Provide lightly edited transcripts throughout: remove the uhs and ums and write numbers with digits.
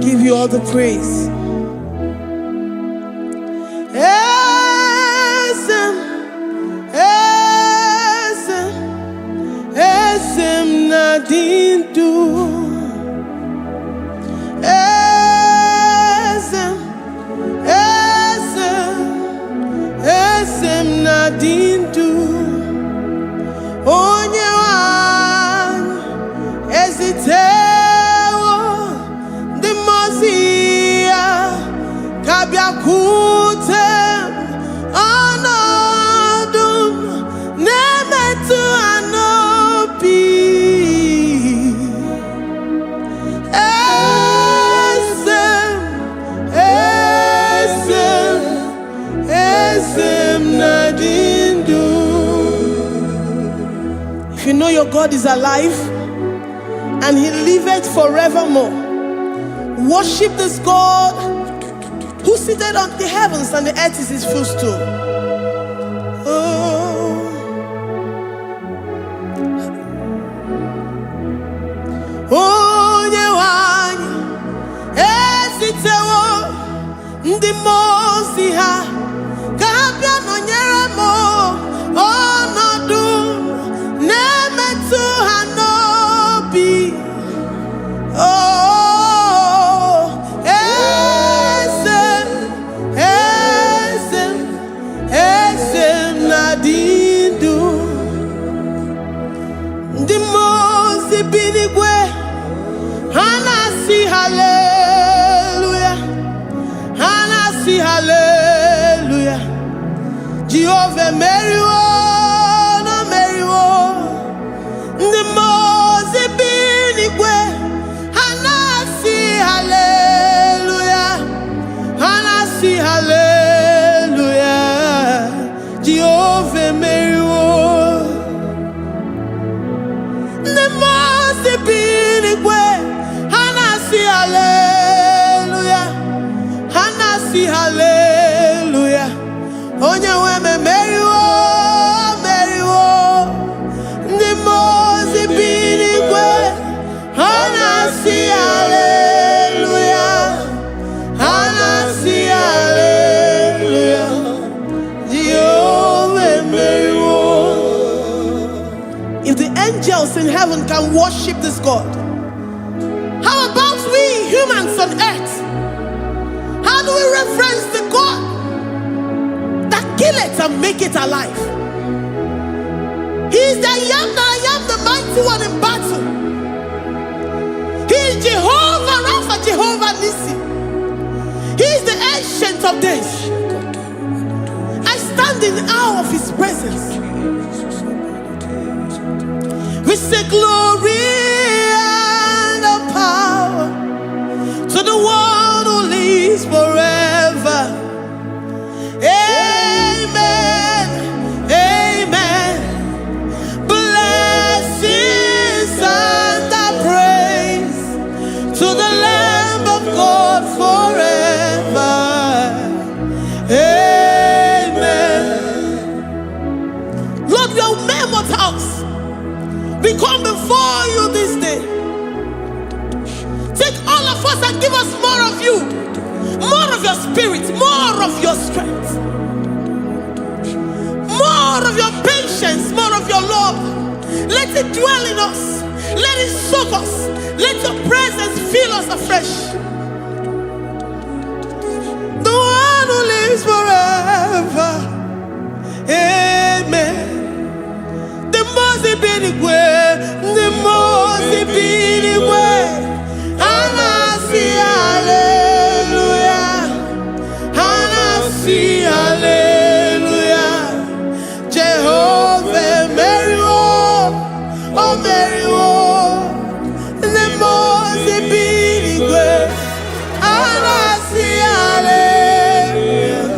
give you all the praise. Esem nadindu. Esem nadindu. Onye wan ezitewo di mozia kabia kutem anodum nemetu anopi. Esem nadindu. If you know your God is alive and he liveth forevermore, worship this God who seated on the heavens and the earth is his footstool. Oh, Nyewani esitewo ndi mosi ha kabia no nyeremo onodu nemetu hanobi. Oh, esem nadindu. Ndi mosi binigwe hanasi hallelujah, hanasi hallelujah. Jehovah Meriwo, no Meriwo. The Mose binigwe hanasi hallelujah, hanasi hallelujah. Jehovah Meriwo. The Mose binigwe hanasi hallelujah, hanasi hallelujah. Onye weme Meriwo, Meriwo. The Mose binigwe hanasi hallelujah, hanasi hallelujah. Jehovah Meriwo. If the angels in heaven can worship this God, how about we humans on earth? How do we reference the God that kill it and make it alive? He is the I am, the mighty one in battle. He is Jehovah Rapha, Jehovah Nissi. He is the ancient of days. I stand in awe of his presence. We say glory and power to the one who lives forever. Amen, amen. Blessings and praise to the Lamb of God forever. Amen. Lord, we are mammoth house. We come before you this day. Take all of us and give us more of you, more of your spirit, more of your strength, more of your patience, more of your love. Let it dwell in us. Let it soak us. Let your presence fill us afresh. The one who lives forever. Amen. The Mose binigwe, the Mose binigwe. Hanasi hallelujah, hanasi hallelujah. Jehovah Meriwo, oh Meriwo. The Mose binigwe, hanasi hallelujah,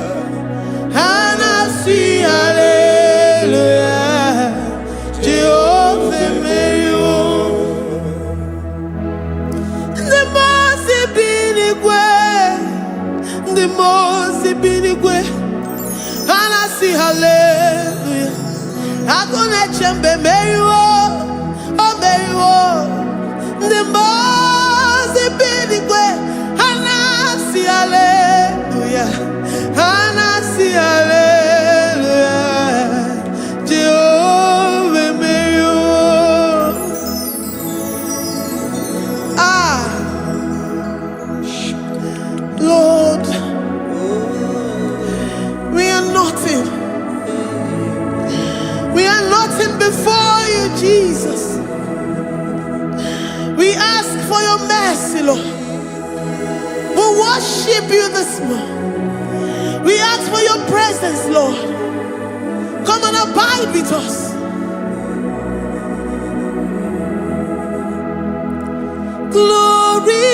hanasi hallelujah. Jehovah Meriwo. The Mose binigwe, hanasi hallelujah. Agone chembe Meriwo, oh Meriwo. The Mose binigwe, your mercy, Lord. We worship you this morning. We ask for your presence, Lord. Come and abide with us. Glory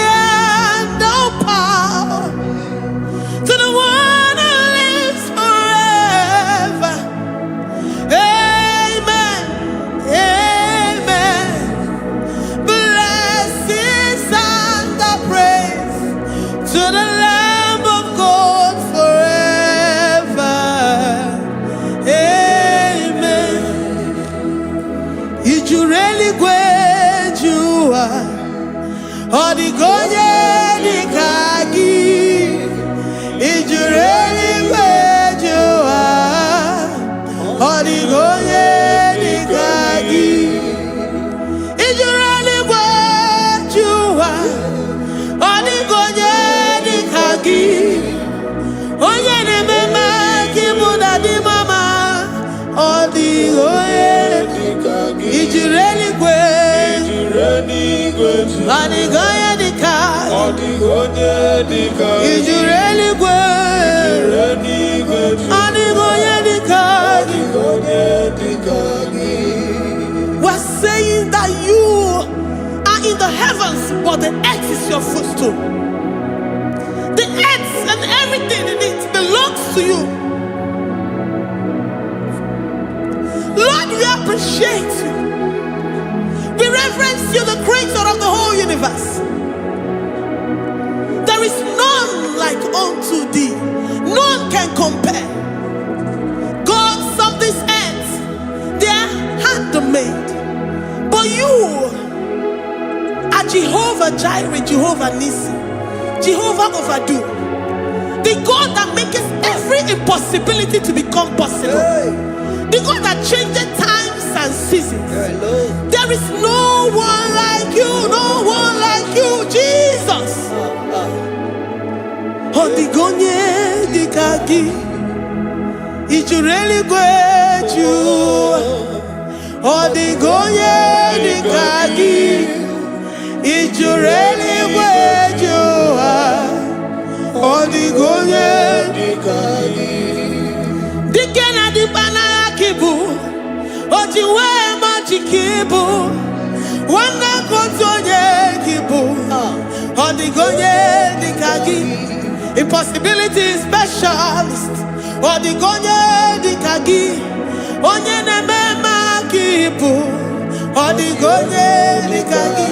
and all power to the one who lives forever. Amen. Amen. Blessings and the praise to the Lamb of God forever. Amen. You really great you are. Odigonye dikagi. You really great you are. Odigonye dikagi. You really great you are. Odigonye dikagi. Onye ne mema kimuda di mama. Odigonye dikagi. You really great. Odigonye dikagi. Odigonye dikagi. You really great. Odigonye dikagi. We're saying that you are in the heavens, but the earth is your footstool. The earth and everything in it belongs to you. Lord, we appreciate you. We reverence you, the creator of the whole universe. There is none like unto thee. None can compare. Gods of this earth, they are handmade. But you are Jehovah Jireh, Jehovah Nissi, Jehovah Overdo. The God that makes every impossibility to become possible. The God that changes times and seasons. There is no one like you, no one like you, Jesus. Odigonye dikagi. You really great you. Odigonye dikagi. You really great you. Odigonye dikagi. Dikena dibana kibu. Ojiwe majikibu. Wana kontonye kibu. Odigonye dikagi. Impossibility specialist. Odigonye dikagi. Onye nemema kibu. Odigonye dikagi.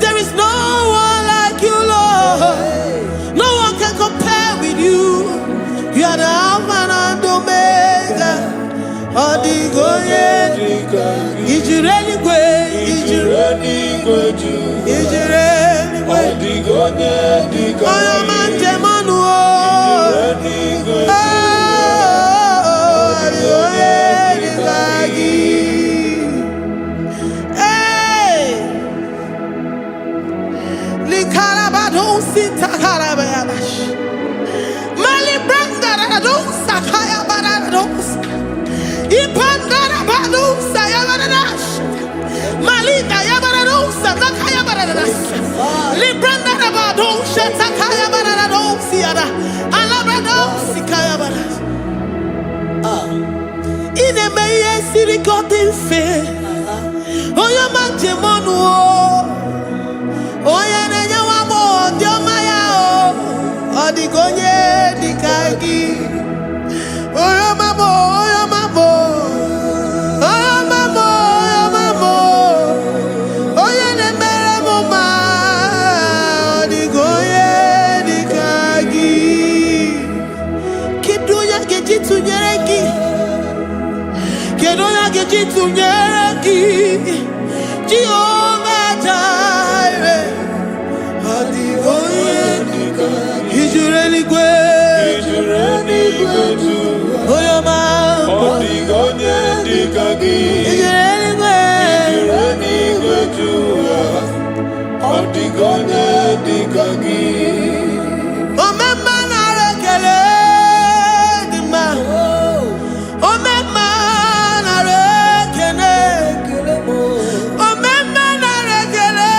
There is no one like you, Lord. No one can compare with you. You are the Alpha and Omega. Odigonye dikagi. Is you really great? Is you really great? Is you really great? Odigonye dikagi. Oh, man, Jemanu. Odigonye dikagi. Hey, Likarabado sita karabayabash. Mali branga radosa kaya baradosa. Ipangara badosa yabaradosa. Malita yabaradosa nakaya baradosa. Libranda rabadosa takaya baradosa yada. Alabradosa kaya baradosa. Ine meye siri kotin fe. Oya manje monu. Oya nenya wamo diomaya o. Odigonye dikagi. Oya mamo, oya mamo. Oya mamo, oya mamo. Oya nemere moma. Odigonye dikagi. Kiduya gejitu nyereki. Kiduya gejitu nyereki. Jehovah Jireh. Odigonye dikagi. Is you really great? Is you really great? Oh, your man. Odigonye dikagi. Is you really great? Is you really great? Odigonye dikagi. Oh, mama na rekele di ma. Oh, mama na rekele. Oh, mama na rekele.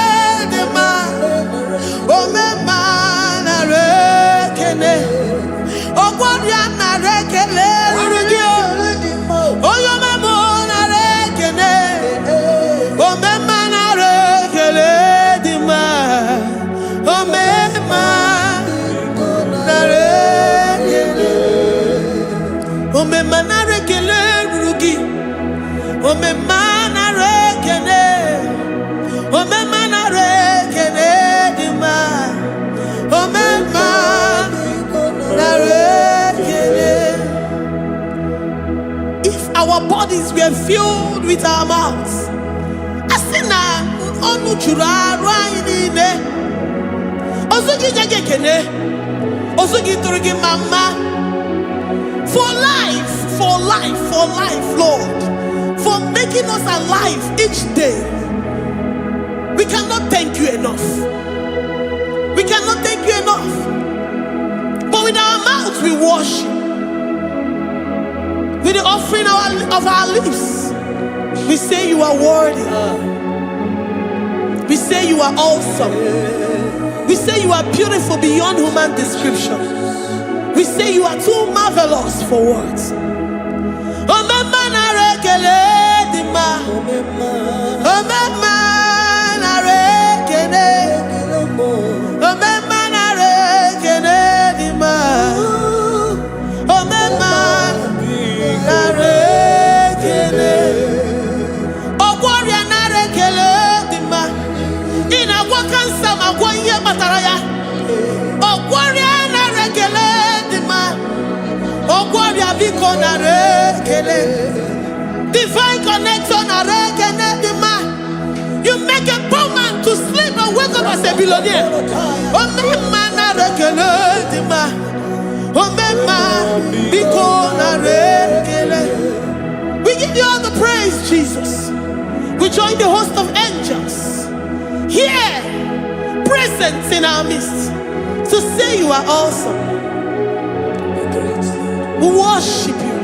bodies were filled with our mouths. Asina onu chura rainine. Osugi jagekene. Osugi turigi mama. For life, Lord. For making us alive each day. We cannot thank you enough. We cannot thank you enough. But with our mouths we worship. With the offering of our lips, we say you are worthy. We say you are awesome. We say you are beautiful beyond human description. We say you are too marvelous for words. Divine connection. You make a poor man to sleep and wake up as a billionaire. We give you all the praise, Jesus. We join the host of angels here, present in our midst, to say you are awesome. We worship you.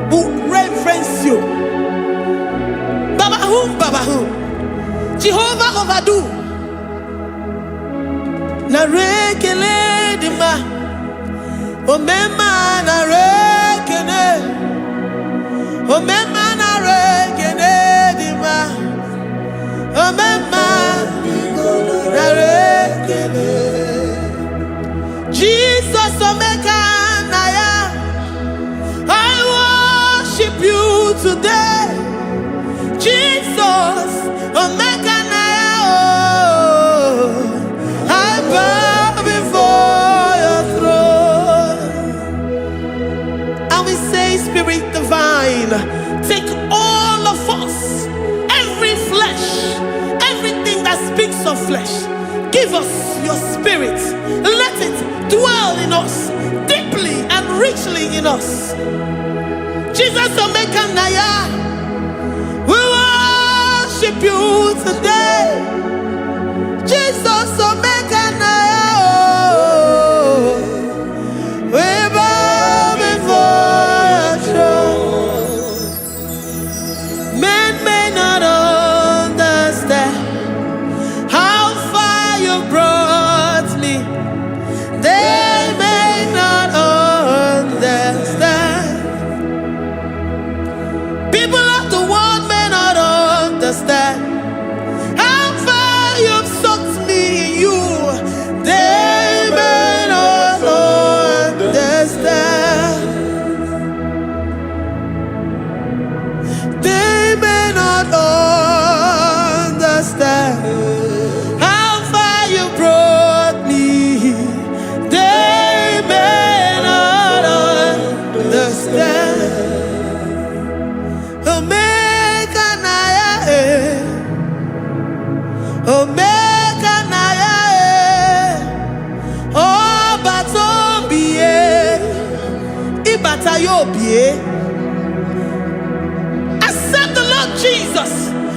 We reverence you. Baba whom? Jehovah overdo. Narekele dima. Omema narekele. Omema narekele dima. Omema narekele. Jesus omeka naya. I worship you today. Jesus omeka naya. I bow before your throne. And we say, Spirit divine, take all of us, every flesh, everything that speaks of flesh. Give us your spirit. Let it dwell in us, deeply and richly in us. Jesus omeka naya. We worship you today. Jesus omeka naya. We bow before your throne. Men may not understand how far you brought me. They may not understand. People of the world may not understand how far you've sucked me in you. They may not understand. They may not understand how far you brought me. They may not understand. Omeka naya, omeka naya, obatobie, ibatayobie. Accept the Lord Jesus,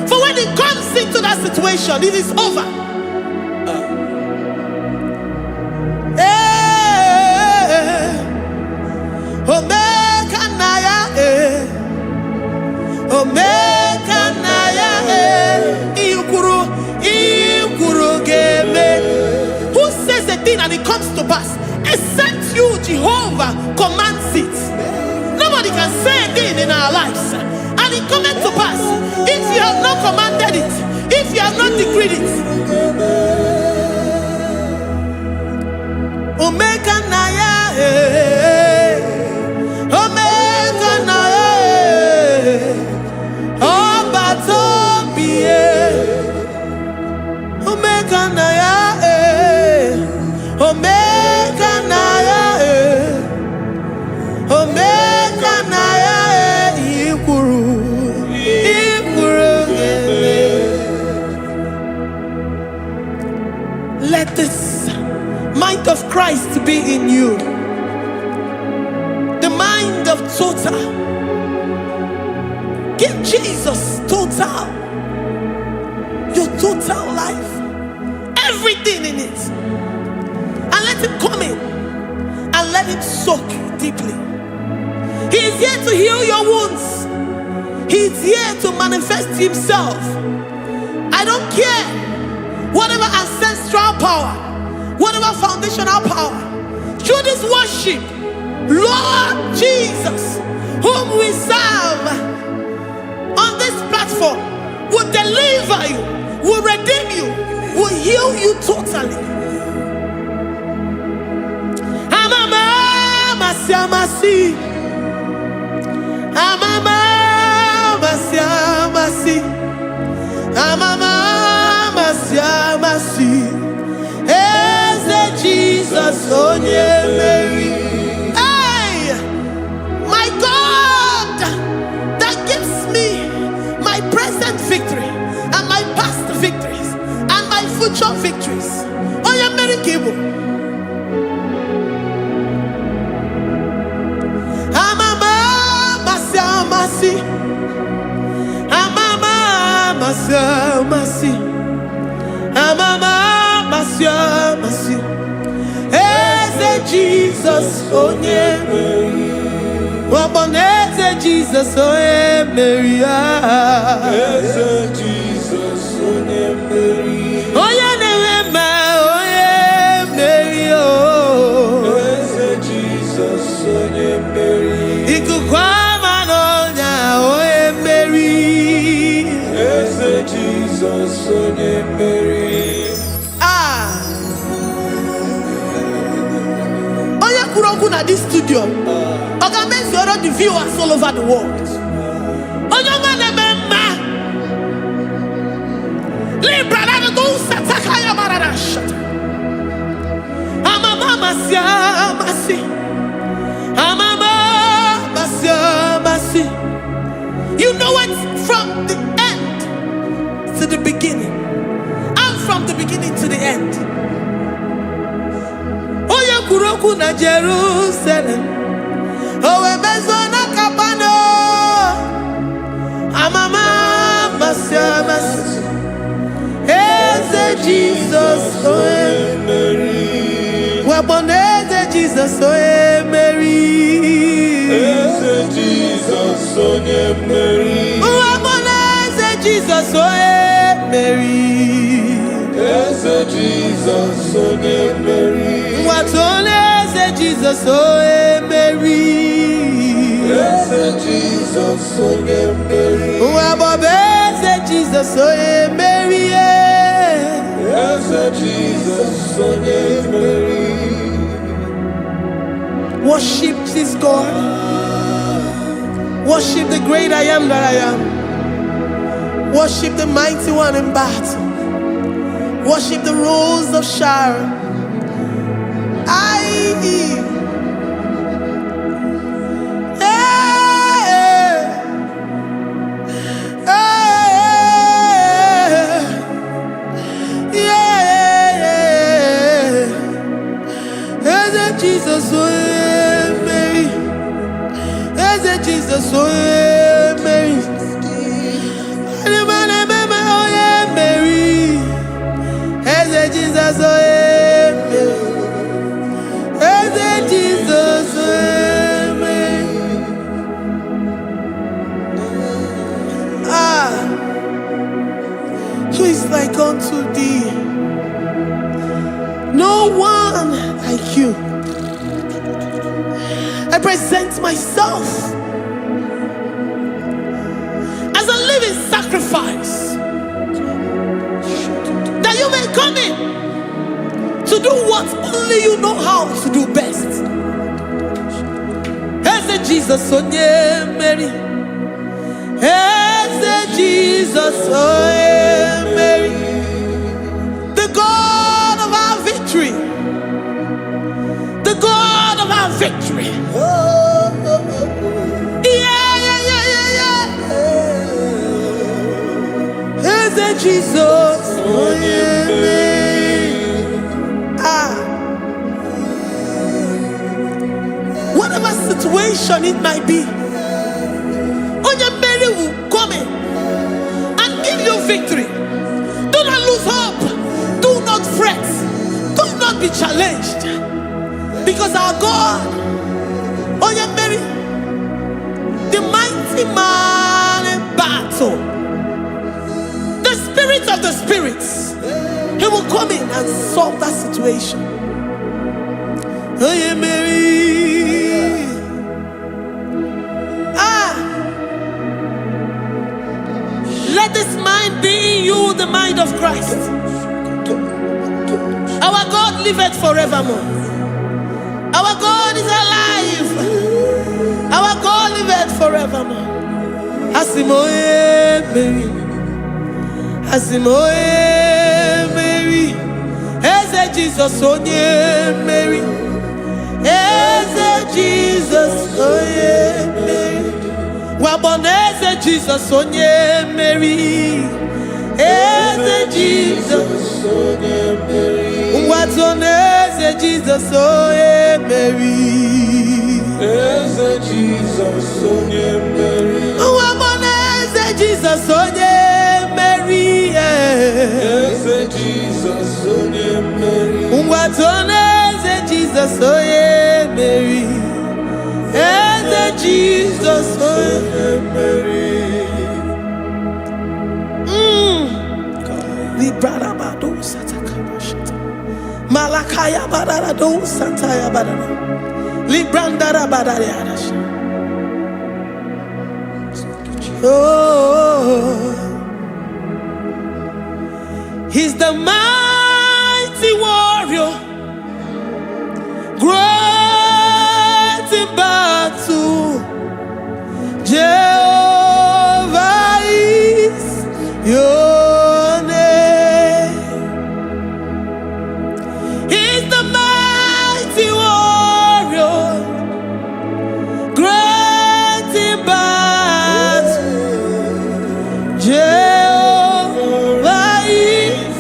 for when He comes into that situation, it is over. Omeka naya, omeka naya, iukuru game. Who says a thing and it comes to pass? Except you, Jehovah, commands it. Nobody can say a thing in our lives and it comes to pass if you have not commanded it, if you have not decreed it. Omeka naya, omeka naya, obatobie, omeka naya, omeka naya, omeka naya. Christ to be in you. The mind of total. Give Jesus total. Your total life. Everything in it. And let him come in. And let him soak deeply. He is here to heal your wounds. He is here to manifest himself. I don't care. Whatever ancestral power, whatever foundational power, through this worship, Lord Jesus, whom we serve on this platform, will deliver you, will redeem you, will heal you totally. Jesus, oh yeah, Mary. Hey, my God, that gives me my present victory and my past victories and my future victories. Oh yeah, Mary Kibo. Amama masi, amama masi, amama masi. Jesus, oh yeah, Mary. Waboneze Jesus, oh yeah, Mary. Jesus, oh yeah, Mary. Oh yeah, Mary. Oh Jesus, oh yeah, Mary. Ikukwama no nya, oh yeah, Mary. Jesus, oh yeah, Mary. At this studio, organize the viewers all over the world. You know it from the end to the beginning, and from the beginning to the end. Kuroku na Jerusalem, oh emezona kapano, amama masiamas, eze Jesus, oh Mary, waboneze Jesus, oh Mary, eze Jesus, oh Mary, waboneze Jesus, oh Mary, eze Jesus, oh Mary. Jesus, oh Mary. Yes, Jesus, oh Mary. Yes, Jesus, oh Mary. Yes, Jesus, oh Mary. Worship this God. Worship the great I am that I am. Worship the mighty one in battle. Worship the rose of Sharon. Jesus, oh Mary. Jesus, oh Mary. Jesus, oh Jesus, who is like unto thee? No one like you. I present myself as a living sacrifice, that you may come in to do what only you know how to do best. Jesus, oh yeah, Mary. Jesus, oh yeah, Mary. The God of our victory. The God of our victory. Jesus, oh yeah, Mary. situation it might be, Onye Mary will come in and give you victory. Do not lose hope. Do not fret. Do not be challenged. Because our God, Onye Mary, the mighty man in battle, the spirit of the spirits, he will come in and solve that situation. Onye Mary, let this mind be in you, the mind of Christ. Our God liveth forevermore. Our God is alive. Our God liveth forevermore. Asimoye Mary, Asimoye Mary, Eze Jesus onye Mary, Eze Jesus onye Mary, Waboneze Jesus onye Mary, Eze Jesus onye Mary, Watoneze Jesus onye Mary, Eze Jesus onye Mary, Waboneze Jesus onye Mary, Eze Jesus onye Mary, Watoneze Jesus onye Mary, Eze Jesus onye Mary. Malakaya badara do sataya badara. Librandara badara. Oh, he's the mighty warrior, great in battle. Jehovah is your name. He's the mighty warrior, great in battle. Jehovah is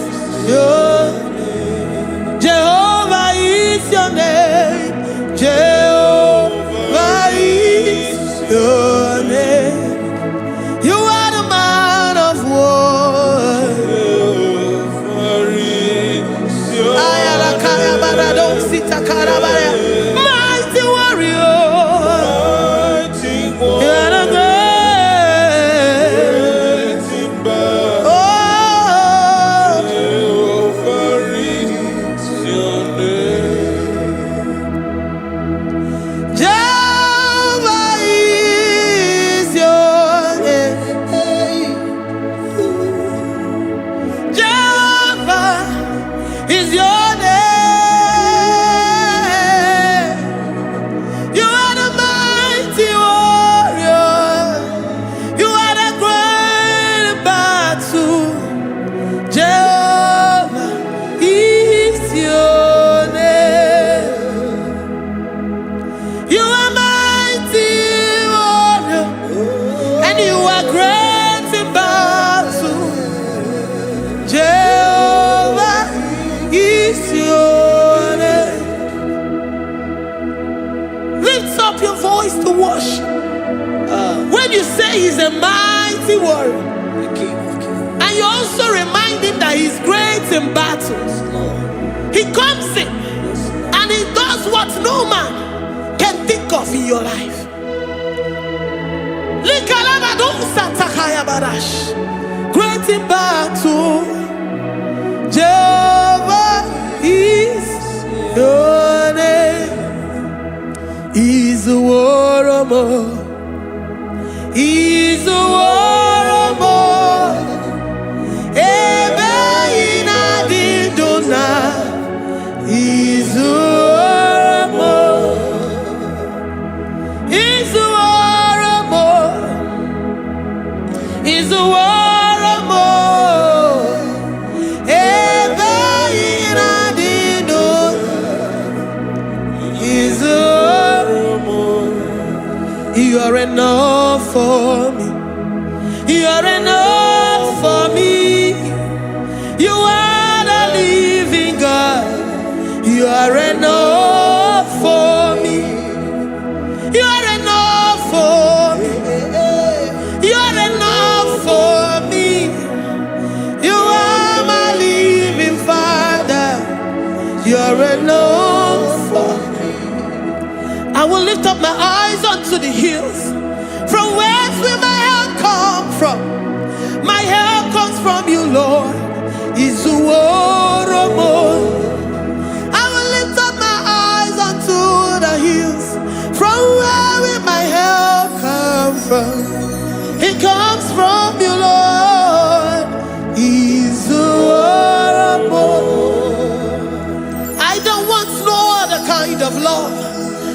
your name. Jehovah is your name. Jehovah is your name. You are the man of war. Jehovah is your name. Mighty warrior. Mighty warrior. You are the great in battle. Oh, Jehovah is your name. Jehovah is your name. Jehovah is your name. You are the mighty warrior. You are the great battle. Jehovah is your name. You are mighty warrior, and you are great in battle. Jehovah is your name. Lift up your voice to worship. When you say he's a mighty warrior, and you also remind him that he's great in battles, he comes in and he does what no man can think of in your life. Great in battle, Jehovah is your name. He's a warrior. He's a warrior. Ebe ina didona. He's a warrior. He's a warrior. He's a warrior. lift up my eyes unto the hills. From whence will my help come from? My help comes from you, Lord. I will lift up my eyes unto the hills. From where will my help come from? It comes from you, Lord. I don't want no other kind of love,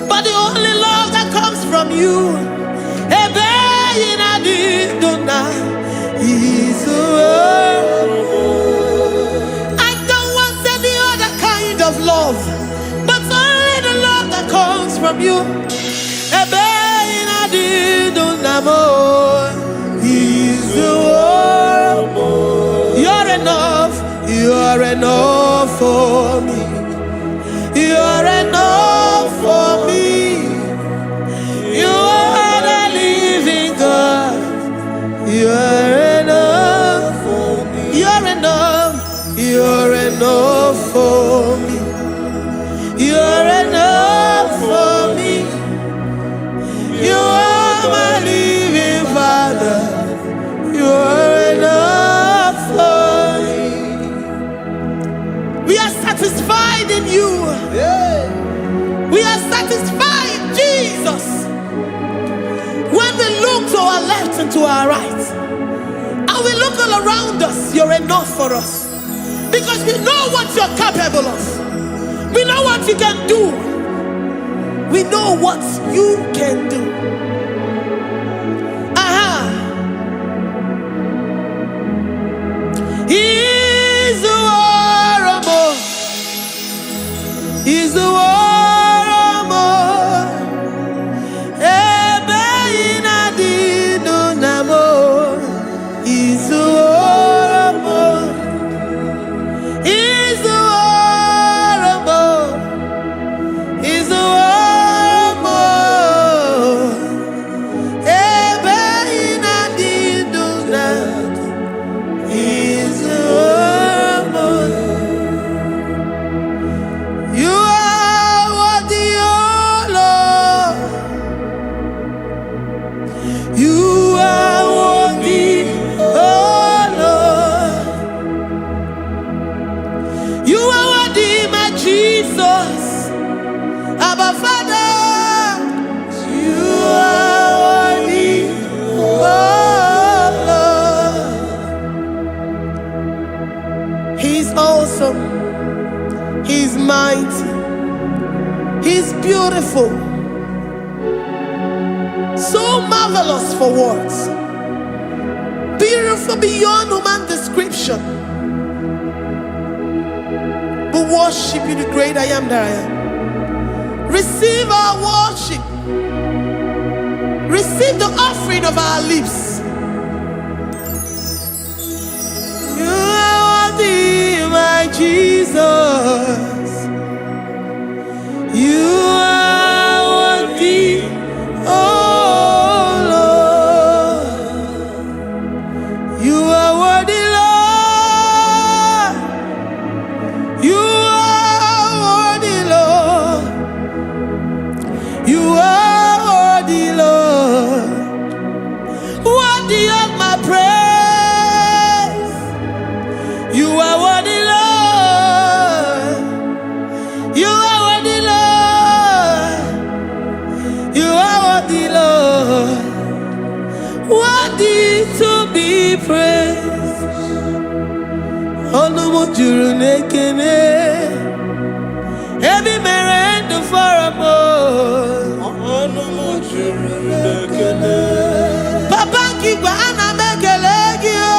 but the only love that comes from you. I don't want any other kind of love, but only the love that comes from you. You're enough. You're enough for me. You're enough for me. You are the living God. You're enough for me. You're enough. You're enough for me. You're enough for me. You are my living Father. You're enough for me. We are satisfied in you. We are satisfied, Jesus. When we look to our left and to our right, and we look all around us, you're enough for us. Because we know what you're capable of. We know what you can do. We know what you can do. He's the warrior. He's the warrior. He's mighty. He's beautiful. So marvelous for words. Beautiful beyond human description. We worship you, the great I am that I am. Receive our worship. Receive the offering of our lips. You are worthy, my Jesus. You are worthy, oh Lord. You are worthy, Lord. You are worthy, Lord. You are worthy, Lord. Worthy of my praise. You are worthy, Lord. You are worthy, Lord. You are worthy, Lord. Worthy to be praised. Onumujuru nekene. Every merendo for a more. Onumujuru nekene. Papa kigwa ana mekelegio.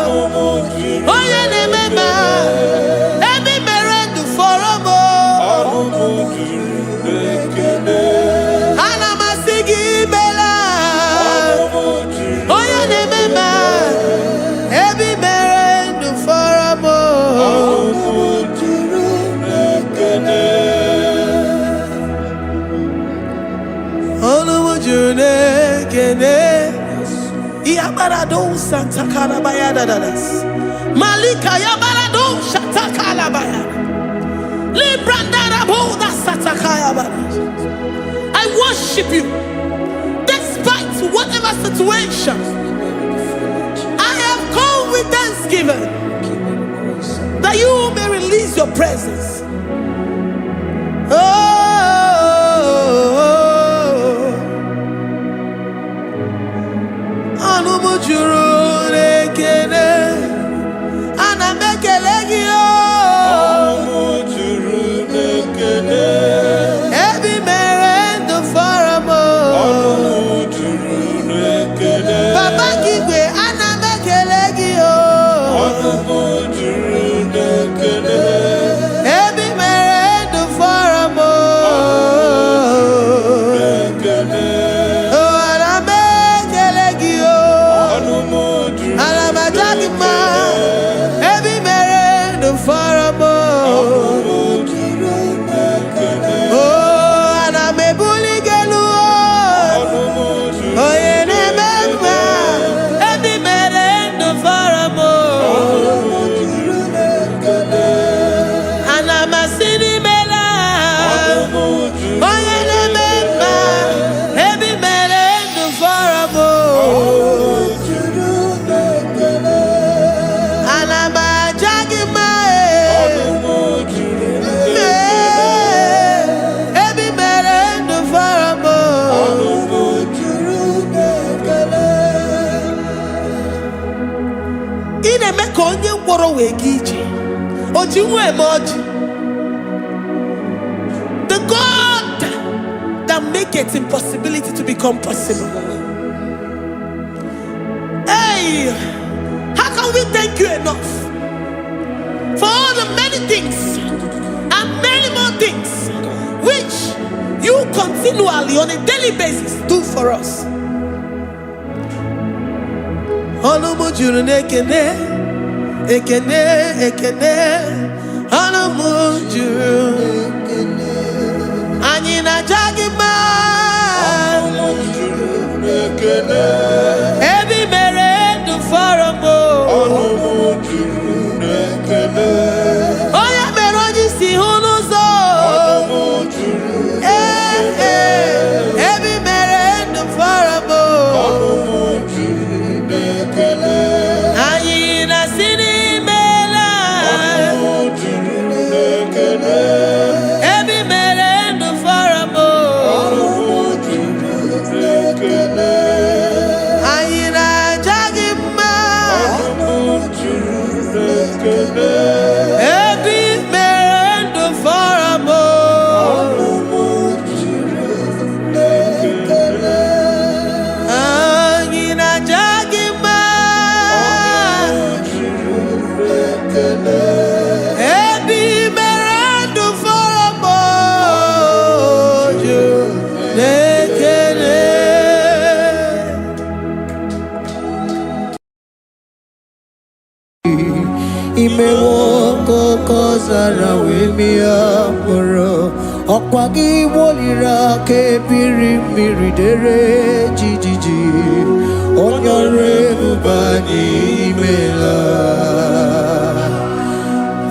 Onumujuru. Oye ne mema. Every merendo for a more. Onumujuru nekene. Ana masigi bela. Onumujuru. Oye ne mema. Every merendo for a more. Onumujuru nekene. Yabarado Santa Calabaya Dadas Malika Yabarado Shata Calabaya I worship you despite whatever situation. I have come with thanksgiving that you may release your presence. The God that makes impossibility to become possible. Hey, how can we thank you enough for all the many things and many more things which you continually on a daily basis do for us? Ekene Anamujuru Anina Jagima Ebi mere du faramo Oya meroji si hunuzo Ebi mere du faramo Anina sini Imewoko kozara wemia moro Okwagi wolira ke biri miridere jijiji Onyore bubani imela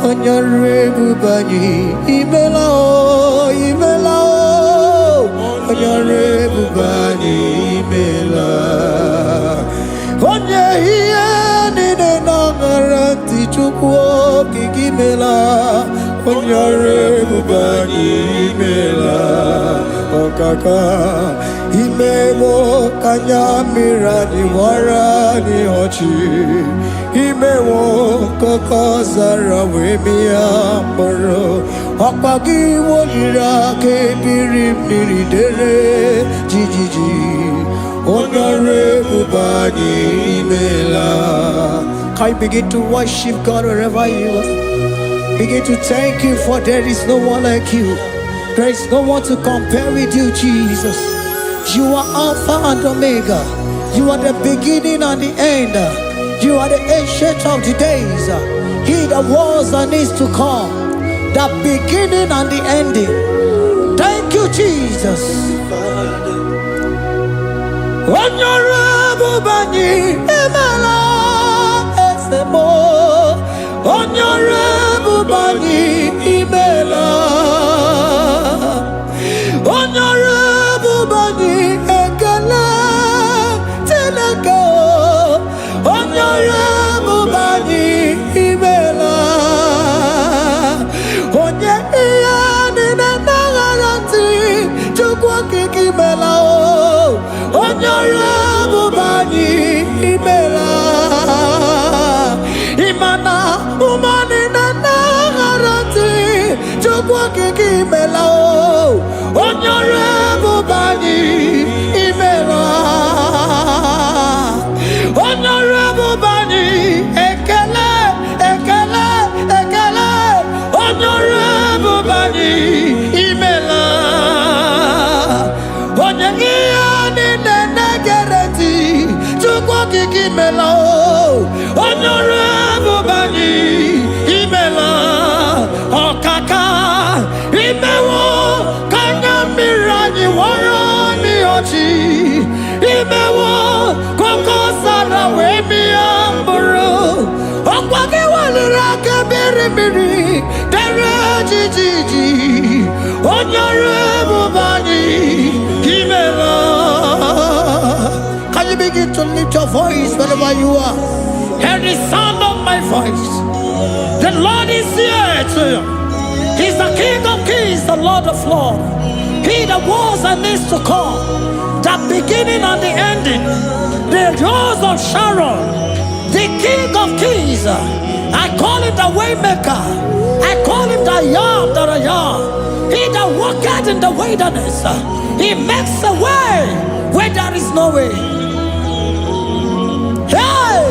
Onyore bubani imela o imela o Onyore bubani imela Onye hiye nine nangaranti chukwo kikimela Onyore bubani imela Okaka Imemo kanyamira ni wara ni hochi Imewo koko zara wemia moro Okpagi wolira ke biri miri dere jijiji Onyore bubani imela. Can you begin to worship God wherever you are? Begin to thank Him, for there is no one like you. There is no one to compare with you, Jesus. You are Alpha and Omega. You are the beginning and the end. You are the ancient of the days. He that was and is to come. The beginning and the ending. Thank you, Jesus. Honorable Bani Emala Esemo. Honorable Bani Emala. chukwa kiki mela onyore bubani imela onyore bubani ekele ekele ekele onyore bubani imela onye ni negereti chukwa kiki mela onyore bubani imela okaka imewo kanya mirani warani ochi imewo koko sara we mi amburu okwage walira kebiri miri dere jiji onyore bubani imela. Can you begin to lift your voice wherever you are? Hear the sound of my voice. The Lord is here to you. He's the King of Kings, the Lord of Lords. He that was and is to come, the beginning and the ending, the rose of Sharon, the King of Kings. I call him the Waymaker. I call him the Yam that I am. He that walketh in the wilderness, he makes a way where there is no way. Hey!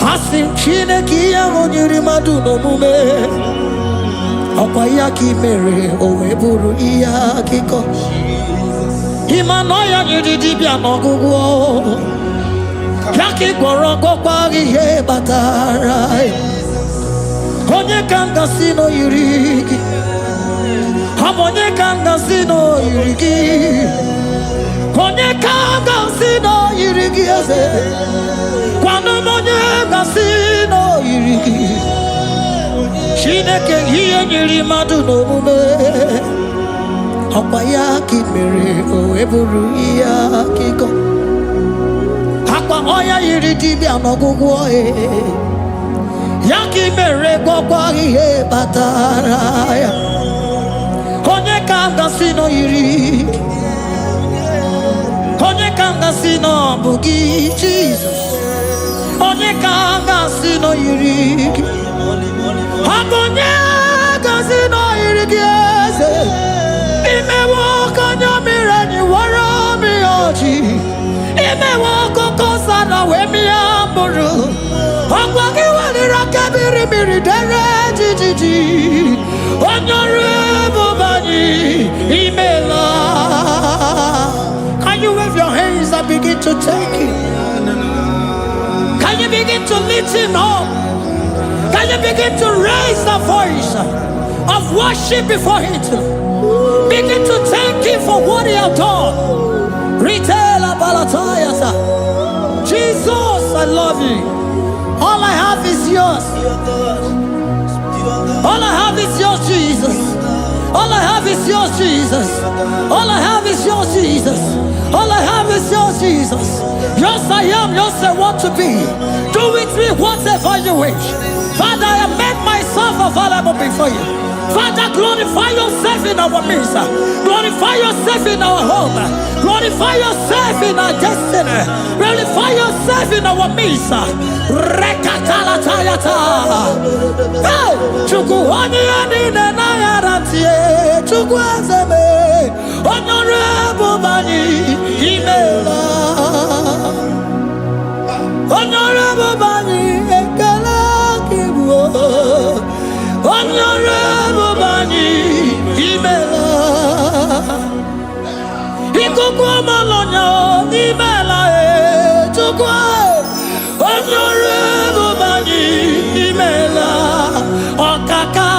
Asim chine kiya monyuri maduno mume Okwaya kimere owe buru iya kiko Imanoya nyudidibia nogugo Yaki gorogo kwa gihe batarai Konye kanga sino yurigi Hamonye kanga sino yurigi Konye kanga sino yurigi eze Kwano monye gasino yirigi Shineke hiye nyiri madu no mume Akwaya kimere o eburu iya kiko Akwa oya yiri dibi anogugu oe Yaki mere kwa hiye bataraya Konye kanga sino yiri Konye kanga sino bugi Jesus Onye kanga sino yirigi Akonye kanga sino yirigi eze Imewo kanya mirani wara miyoji Imewo koko sana we miyamburu Akwagi walira kebiri miri dere jijiji Onyore bubani imela. Can you wave your hands and begin to take it? Can you begin to lift him up? Can you begin to raise the voice of worship before him? Begin to thank him for what he has done. Retailer Balatayasa. Jesus, I love you. All I have is yours. All I have is yours, Jesus. All I have is yours, Jesus. All I have is yours, Jesus. All I have is yours, Jesus. Yours I am, yours I want to be. Do with me whatever you wish. Father, I have made myself available before you. Father, glorify yourself in our midst. Glorify yourself in our home. Glorify yourself in our destiny. Glorify yourself in our midst. Rekatalatayata. Hey! Chukwani anine na yaratie. Chukwazeme. Honorable Bani Imela. Honorable Bani Ekala Kibu. Honorable Bani Imela. Ikukwa malonya Imela Chukwa. Honorable Bani Imela. Okaka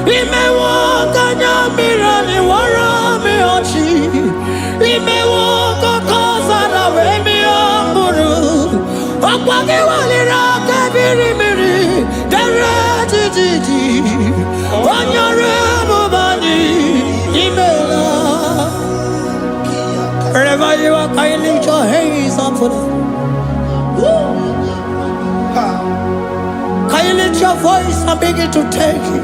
Imewa Kanya Mirani Wara Miyochi Imewa Koko Sana Wemi Amburu Okwage Walira Kebiri Miri Dere Jiji Onyore Bubani Imela. Wherever you are, can you lift your hands up for them? Can you lift your voice and begin to take it?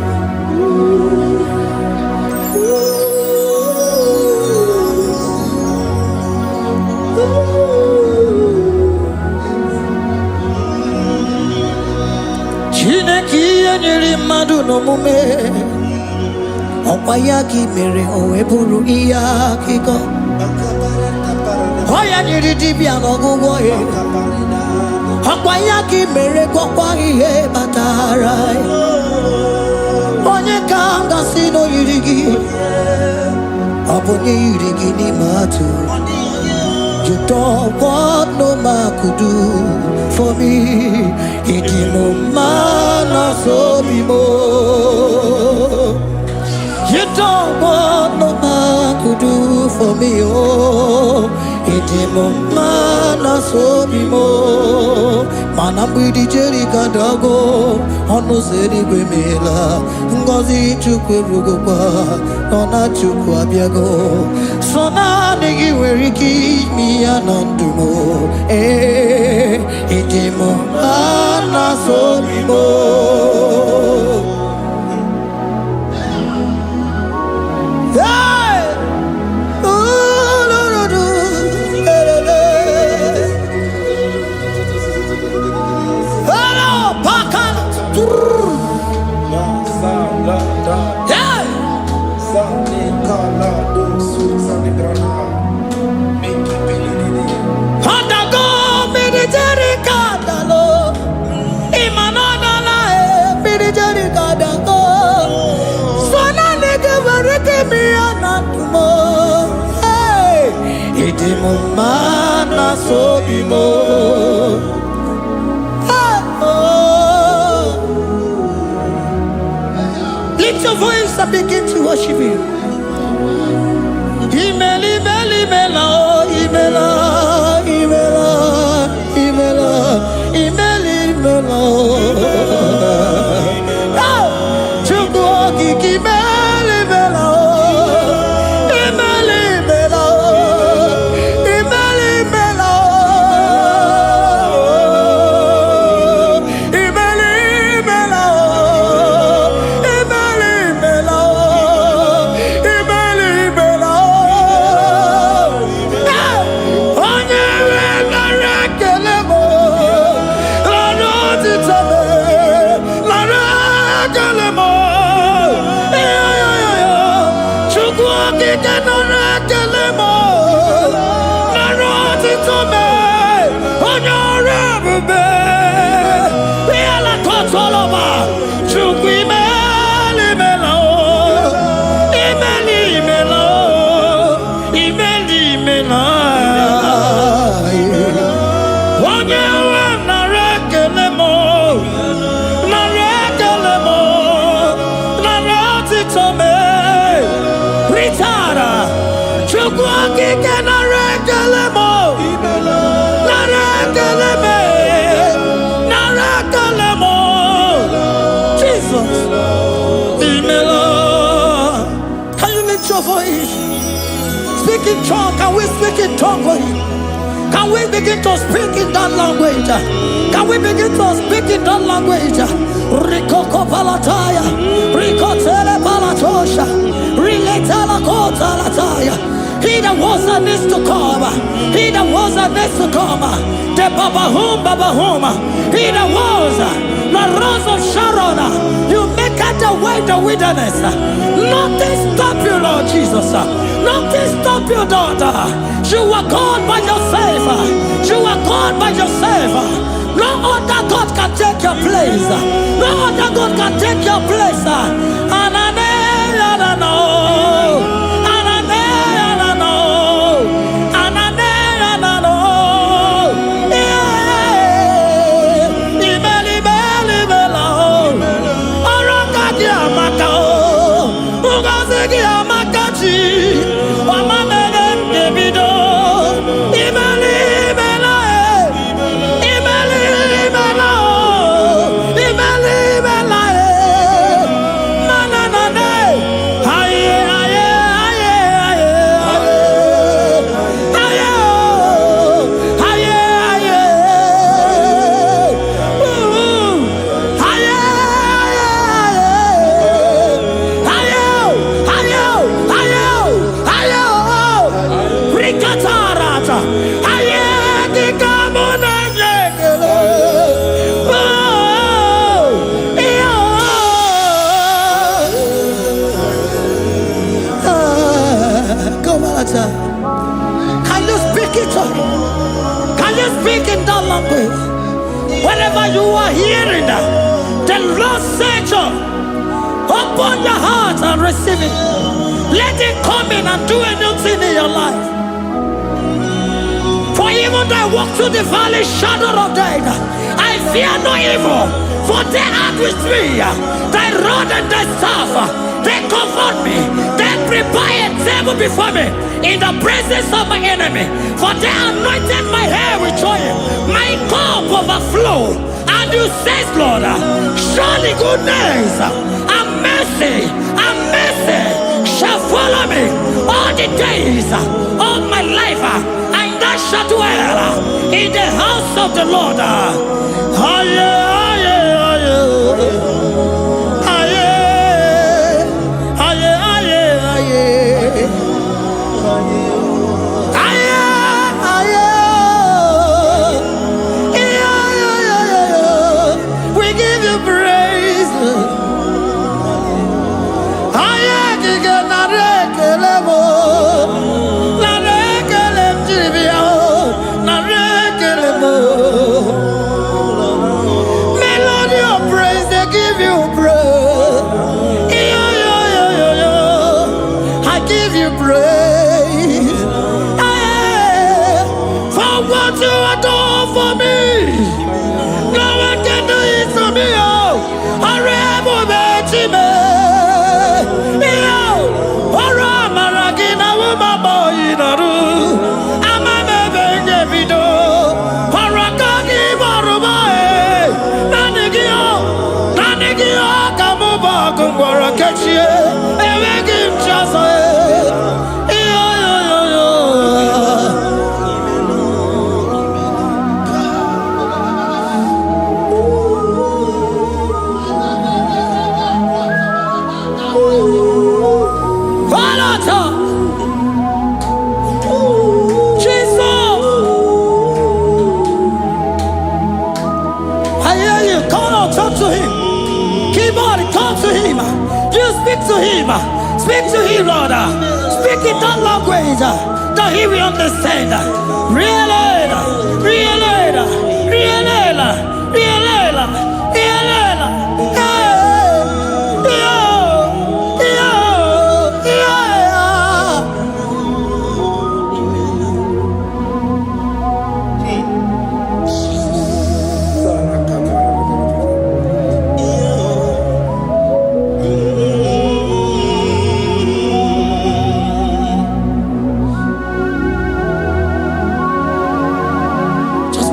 Chineke onye nyere mmadụ n'omume ọkwa ya ka i mere o wee bụrụ ihe akụkọ ọ ya nyere dibịa n'ọgwụgwọ ya ọkwa ya ka i mere gwọkwa ihe batara onye ka m gasị na o yiri gị ọ bụ onye yiri gị n'ime atụ. You don't want no man could do for me. It is no man so be more. You don't want no man could do for me. Oh, it is no man so be more. Man, I'm with the Jerry Gadago. On no city Grimela. Ngozi Chukwerugopa. Nona Chukwabiago. So now they where he keep me anandumo. It is no man so be more. Mana so be more. Lift your voice and begin to worship Him. Imela, imela, imela, imela, imela, imela, imela, imela. Chukwuoki imela, imela. Can we speak in tongue for Him? Can we begin to speak in that language? Can we begin to speak in that language? Rikoko palataya, rikotele palatosha, riletala kota lataya. He that was and is to come. He that was and is to come. The Babahum. He that was the rose of Sharon. You make out the way the wilderness. Nothing stop you, Lord Jesus. Nothing stop you, daughter. You are God by yourself. You are God by yourself. No other God can take your place. No other God can take your place. Lord said, open your heart and receive it. Let it come in and do a new thing in your life. For even though I walk through the valley shadow of death, I fear no evil. For they are with me. Thy rod and thy staff, they comfort me. They prepare a table before me in the presence of my enemy. For they anointed my hair with oil. My cup overflow. And you say, Lord, surely goodness and mercy shall follow me all the days of my life. And I shall dwell in the house of the Lord. We give you praise. Melody of praise, they give you praise. I give you praise. For what you have done for me, no one can do it for me. I Talk to him. Keyboard, talk to him. You speak to him. Speak to him, Lord. Speak in that language that he will understand.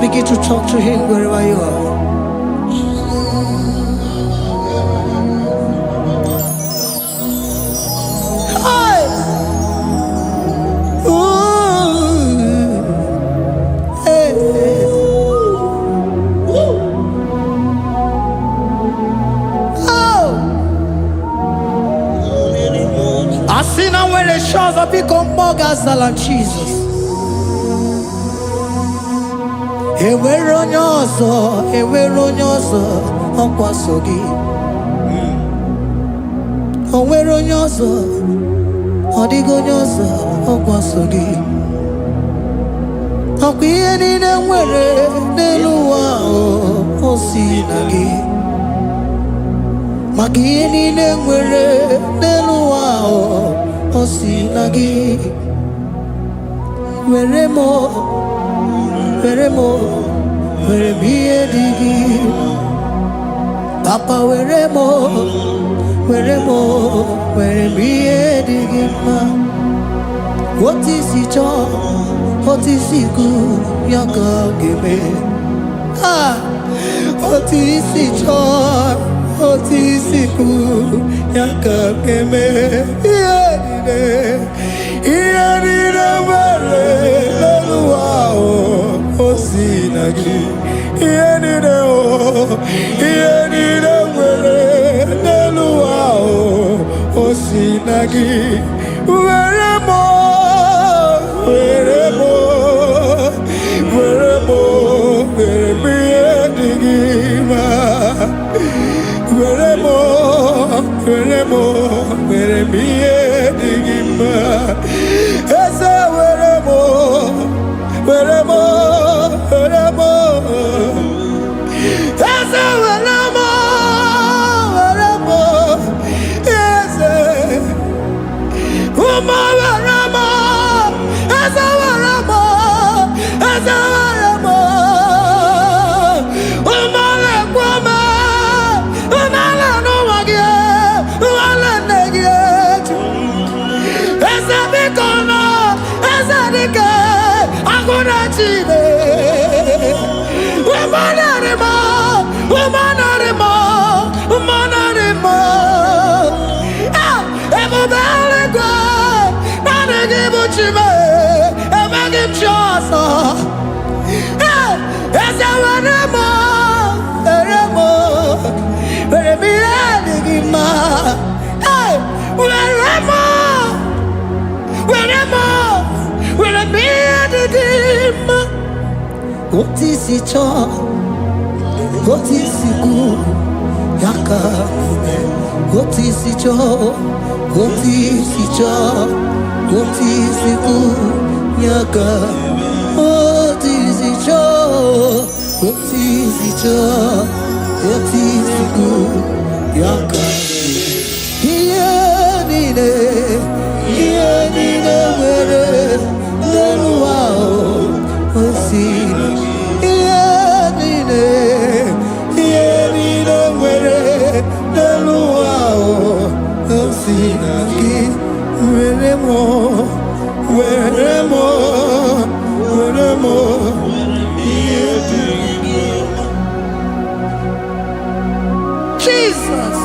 Begin to talk to him wherever you are. Hey! Ooh! Hey! Oh! I see now where the shores have become more than Jesus. Enwere onye ọzọ ọkwaso gị. O nwere onye ọzọ, ọ dịghị onye ọzọ ọkwaso gị. Ọkwa ihe niile nwere n'elu ụwa o si na gị. Maka ihe niile nwere n'elu ụwa o si na gị. Were m ihe dị gị. Papa were m ihe dị gị mma. Otu isi chọọ, otu isi kwu ya ka ọ ga-eme. Otu isi chọọ, otu isi kwu ya ka ọ ga-eme. Ihe niile nwere n'elu ụwa o si na gị. Ihe niile nwere n'elu ụwa o si na gị. Were m ihe dị gị mma. Were m ihe dị gị mma. Eze were m Eze were m Munachine, Womanarima, Womanarima, Womanarima. Ah, Evabalegua, Nanagibuchime, Emagim Chasa. Ah, Esawanemo, Eremo, Veremiadigima. Ah, Weremo, Weremo. Will I be at the dim? What is it all? What is it good? Yaka. What is it all? What is it all? What is it good? Yaka. What is it all? What is it all? What is it good? Yaka. Here, Jesus.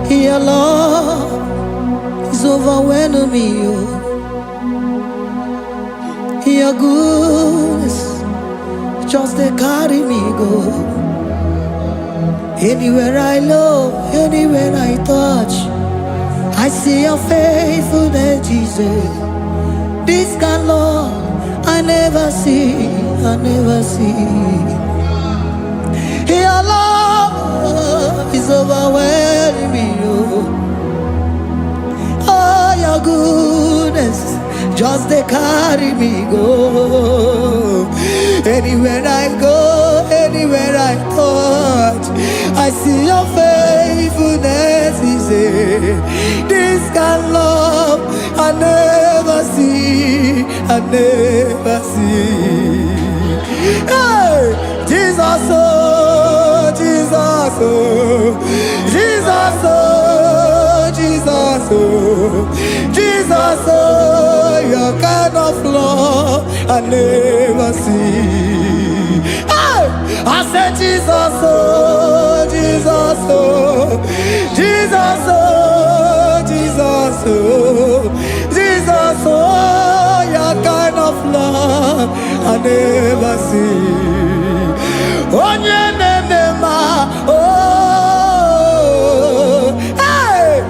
Your love is overwhelming me. Your goodness just they carry me go. Anywhere I look, anywhere I touch, I see your faithfulness, Jesus. This kind of love I never see, I never see. Your love is overwhelming me. Oh, your goodness just they carry me go. Anywhere I go, anywhere I touch, I see your faithfulness. This kind of love I never see, I never see. Hey, Jesus, oh, Jesus, oh, Jesus, oh, Jesus, oh, Jesus, oh, your kind of love I never see. Hey, I said Jesus, oh, Jesus, oh, Jesus, oh, Jesus, oh, Jesus, oh, your kind of love I never see. Oh, hey,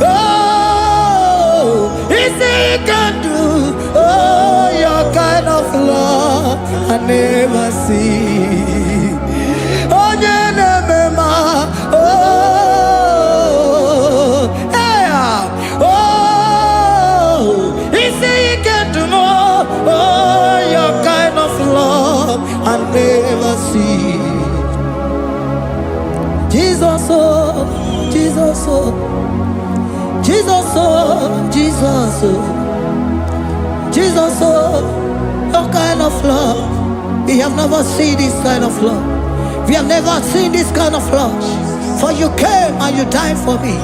oh, is he can do, oh, your kind of love I never see. Oh, oh, hey, oh, is he can do more, oh, your kind of love I never see. Jesus, oh, Jesus, oh, Jesus, oh, Jesus, oh, Jesus, oh, your kind of love. We have never seen this kind of love. We have never seen this kind of love. For you came and you died for me.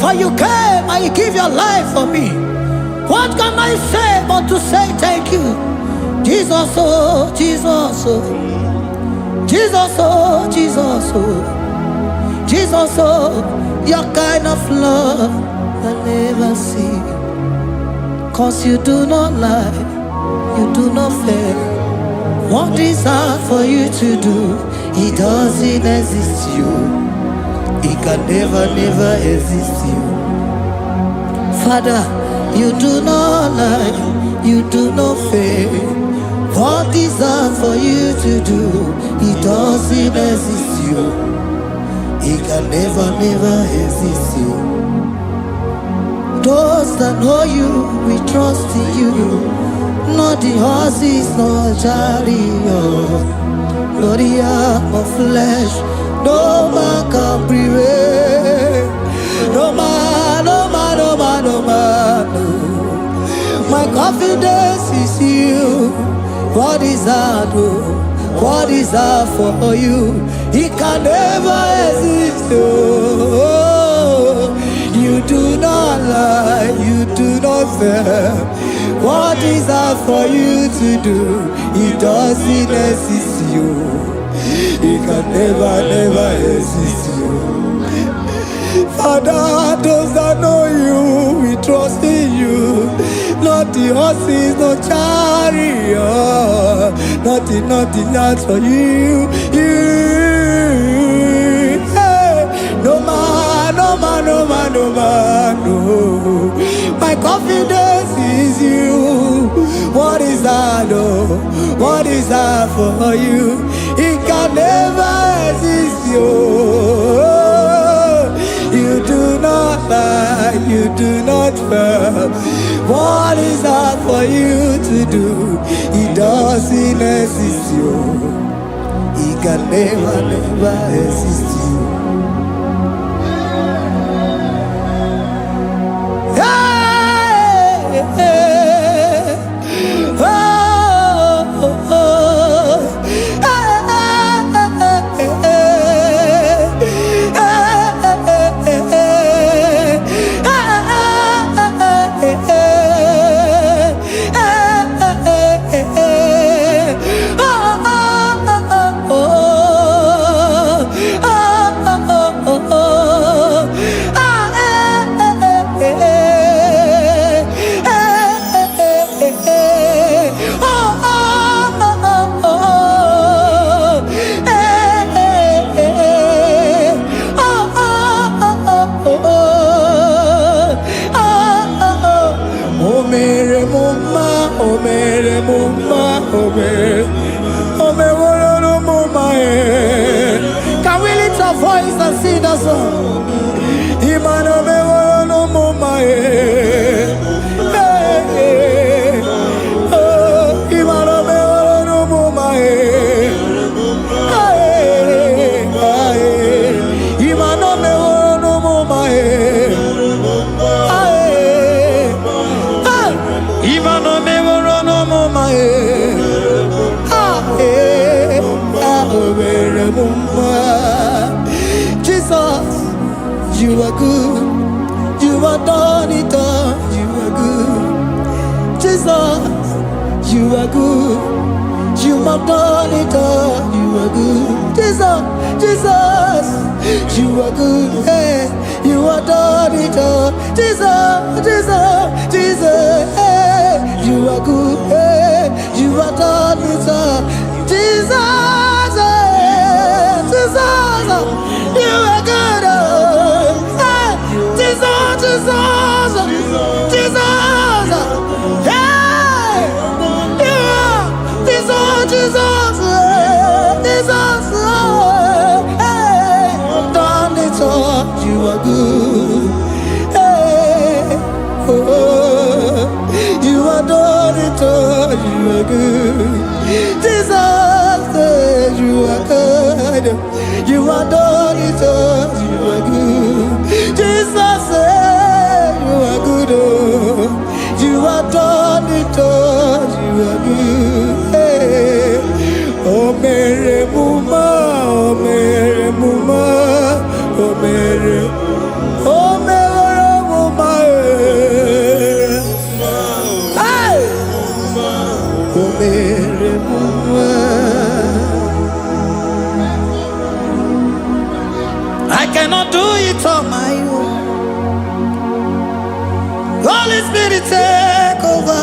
For you came and you give your life for me. What can I say but to say thank you? Jesus, oh, Jesus, oh, Jesus, oh, Jesus, oh, Jesus, oh, your kind of love I never see. 'Cause you do not lie, you do not fail. What is hard for you to do, it doesn't exist you. It can never, never exist you. Father, you do not lie, you do not fail. What is hard for you to do, it doesn't exist you. It can never, never exist you. Those that know you, we trust in you. Not the horses, not chariot, not the arm of flesh. No man can prevail. No man, no man, no man, no man. confidence is you. What is that? What is that for you? It can never exist. Oh, you do not lie, you do not fail. What is that for you to do? It doesn't exist you. It can never exist you. Father, those that know you, we trust in you. Not the horses, no chariot, nothing that's for you. Hey, no man, no. My confidence is you. What is that? Oh, what is that for you? It can never exist you. You do not lie, you do not fail. What is that for you to do? It doesn't exist you. It can never exist you. Hey, hey, oh, oh, oh. Can we lift our voice and sing that song? Jesus, you are good. You are done it all. You are good. Jesus, you are good. You have done it all. You are good. Jesus, you are good. Hey, you are done it all. Jesus, hey, you are good. Hey, you are done it all. Jesus, you are good. Hey, Jesus, hey, you are Jesus, hey, done it all. You are good. Hey, oh, you are done it all. You are good. Jesus, you are good. You are done it all. You are good. Jesus, you are good. Oh, you are done it all. You are good. Hey. Oh, Mary Muma, oh, Mary Muma, oh, Mary, oh, Mary Muma, hey, oh, Mary Muma. I cannot do it on my own. Holy Spirit, take over.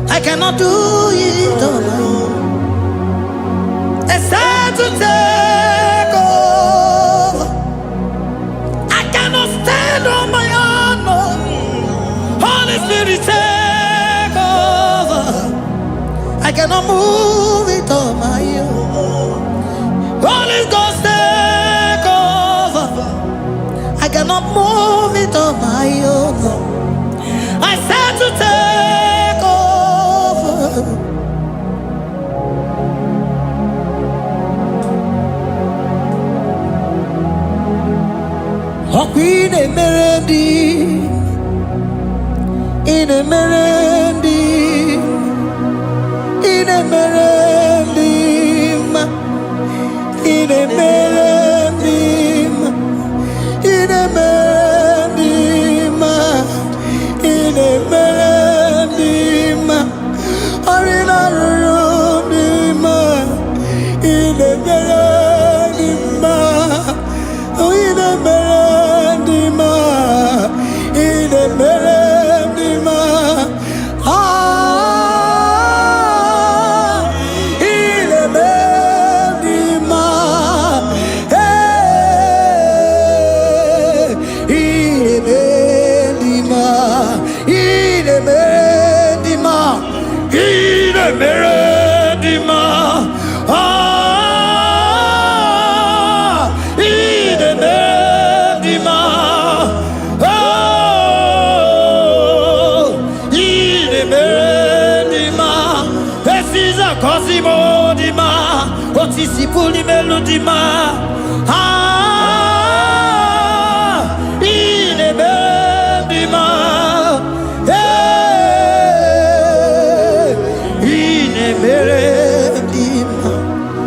I cannot do it on my own. It's time to take over. I cannot stand on my own. No. Holy Spirit, take over. I cannot move it on my own. Holy Ghost, take over. I cannot move it on my own. I said to take over. Oh, Queen Emerald, in a merendi, in a merendim, in a merendim, in a merendim, in a merendim, or in a room, in a merendim, in a merendim, in a merendim, in a merendim, in a merendim, in a merendim, in a merendim, in a merendim, in a merendim. This is a cosimo dima, what is the puli melodima? In a merendim, in a merendim.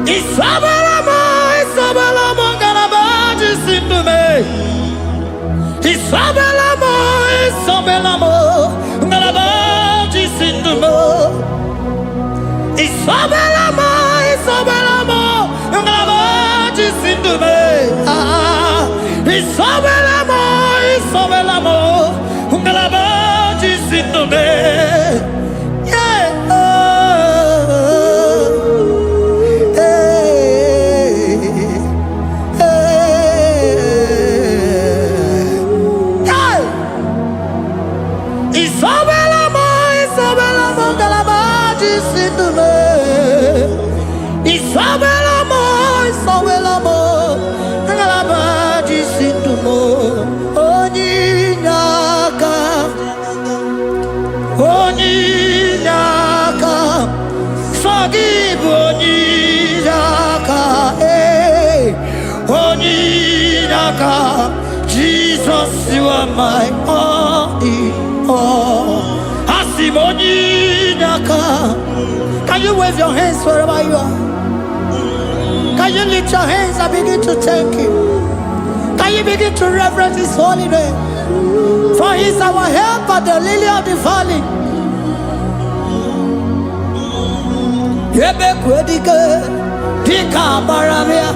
Isabelamo, Isabelamo, Galabaji Sindume. Isabelamo, Isabelamo, Galabaji Sindume. Isabelamo, Isabelamo, Galabaji Sindume. Isabelamo, Isabelamo, Galabaji Sindume. Isabelamo, Isabelamo, Galabaji Sindume. Isabelamo, Isabelamo, Galabaji Sindume. Oninyaka, Oninyaka, forgive Oninyaka, Oninyaka. Jesus, you are my only all. Asimoninyaka. Can you wave your hands wherever you are? Can you lift your hands and begin to thank Him? Can you begin to reverence His holy name? For He is our help at the lily of the valley. Yebe kwedike, dika baramia,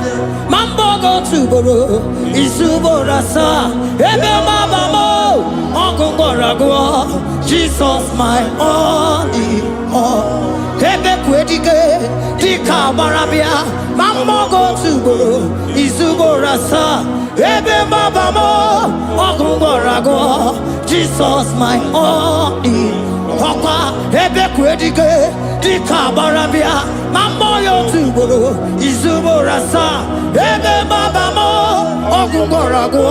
mambo go tuboro, isuborasa, ebe mabamo, okungorago, Jesus my only all. Ebe kwedike, dika baramia, mambo go tuboro, isuborasa, ebe mabamo, okungorago, Jesus my only. Papa, ebe kwedike, dika barabia, mambo yo tuboro, izuborasa, ebe babamo, ogungorago,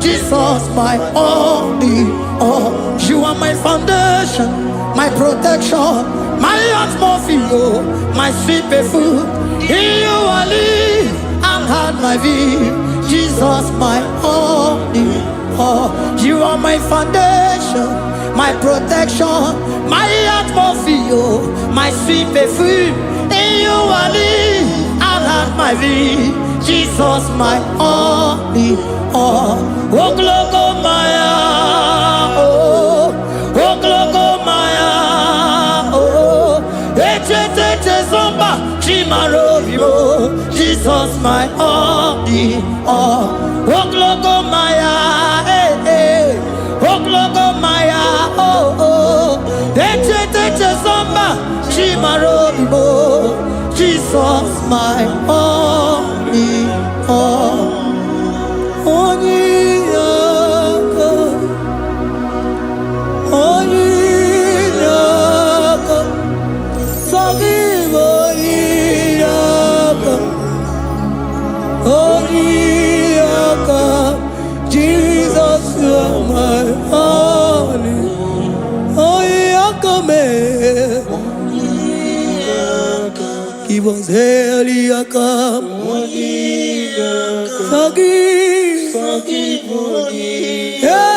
Jesus my only all. You are my foundation, my protection, my atmosphere, my sweet perfume. In you I live and had my vie, Jesus my only all. You are my foundation, my protection, my atmosphere, my sweet perfume. In you I live and have my vie, Jesus my only all. Oh glogo maya, oh glogo maya, oh ete zomba chimaro vivo, Jesus my only all. Oh glogo maya, oh glogo maya, oh ete zomba chimaro vivo, Jesus my only all. Onyaka, Onyaka, forgive Onyaka, Onyaka, Jesus you are my only, Onyaka me, give us Eliaka, forgive, yeah.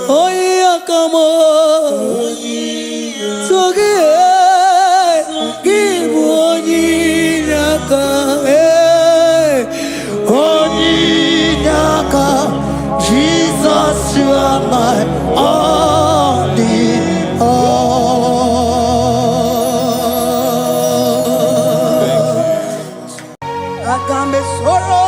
Oyakamo Soge Give Onyinaka Onyinaka Jesus, you are my only all. Agambe soro